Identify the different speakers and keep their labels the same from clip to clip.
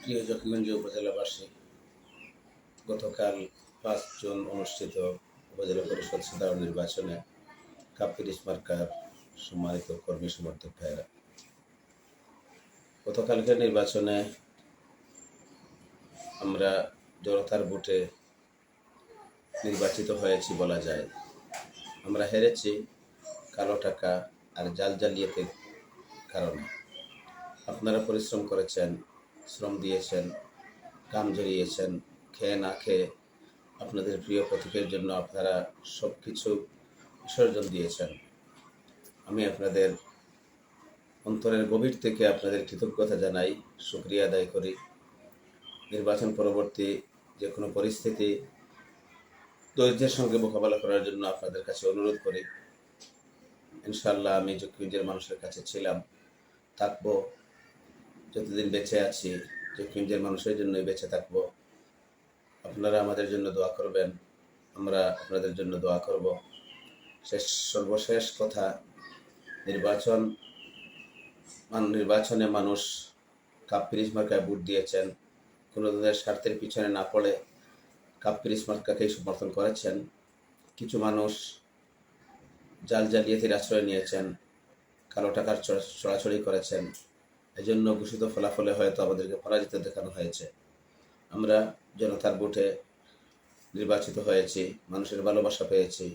Speaker 1: প্রিয় জকিগঞ্জ উপজেলাবাসী, গতকাল ৫ জুন অনুষ্ঠিত উপজেলা পরিষদ সাধারণ নির্বাচনে কাপ্পিরিচ মার্কার সম্মানিত কর্মী সমর্থক ভাইয়েরা, গতকালকের নির্বাচনে আমরা জনতার ভোটে নির্বাচিত হয়েছি বলা যায়। আমরা হেরেছি কালো টাকা আর জালিয়াতির কারণে। আপনারা পরিশ্রম করেছেন, শ্রম দিয়েছেন, কাম জড়িয়েছেন, খেয়ে না খেয়ে আপনাদের প্রিয় প্রতীকের জন্য আপনারা সব কিছু বিসর্জন দিয়েছেন। আমি আপনাদের অন্তরের গভীর থেকে আপনাদের কৃতজ্ঞতা জানাই, শুকরিয়া আদায় করি। নির্বাচন পরবর্তী যে কোনো পরিস্থিতি ধৈর্যের সঙ্গে মোকাবেলা করার জন্য আপনাদের কাছে অনুরোধ করি। ইনশাআল্লাহ আমি জকিগঞ্জের মানুষের কাছে ছিলাম, থাকবো। যতদিন বেঁচে আছি জকিগঞ্জের মানুষের জন্যই বেঁচে থাকবো। আপনারা আমাদের জন্য দোয়া করবেন, আমরা আপনাদের জন্য দোয়া করব। সর্বশেষ কথা, নির্বাচনে মানুষ কাপ্পিরিচ মার্কায় ভোট দিয়েছেন, কোনো ধরনের স্বার্থের পিছনে না পড়ে কাপ্পিরিচ মার্কাকেই সমর্থন করেছেন। কিছু মানুষ জালিয়াতির আশ্রয় নিয়েছেন, কালো টাকার ছড়াছড়ি করেছেন। এজন্য ঘোষিত ফলাফলে হয়তো আমাদেরকে পরাজিত দেখানো হয়েছে। আমরা জনতার ভোটে নির্বাচিত হয়েছি, মানুষের ভালোবাসা পেয়েছি।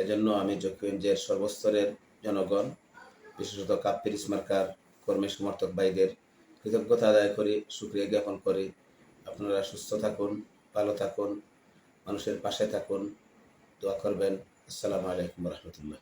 Speaker 1: এজন্য আমি জকিগঞ্জের সর্বস্তরের জনগণ, বিশেষত কাপ্পিরিচ মার্কার কর্মী সমর্থক ভাইদের কৃতজ্ঞতা আদায় করি, শুকরিয়া জ্ঞাপন করি। আপনারা সুস্থ থাকুন, ভালো থাকুন, মানুষের পাশে থাকুন, দোয়া করবেন। আসসালামু আলাইকুম রহমতুল্লাহ।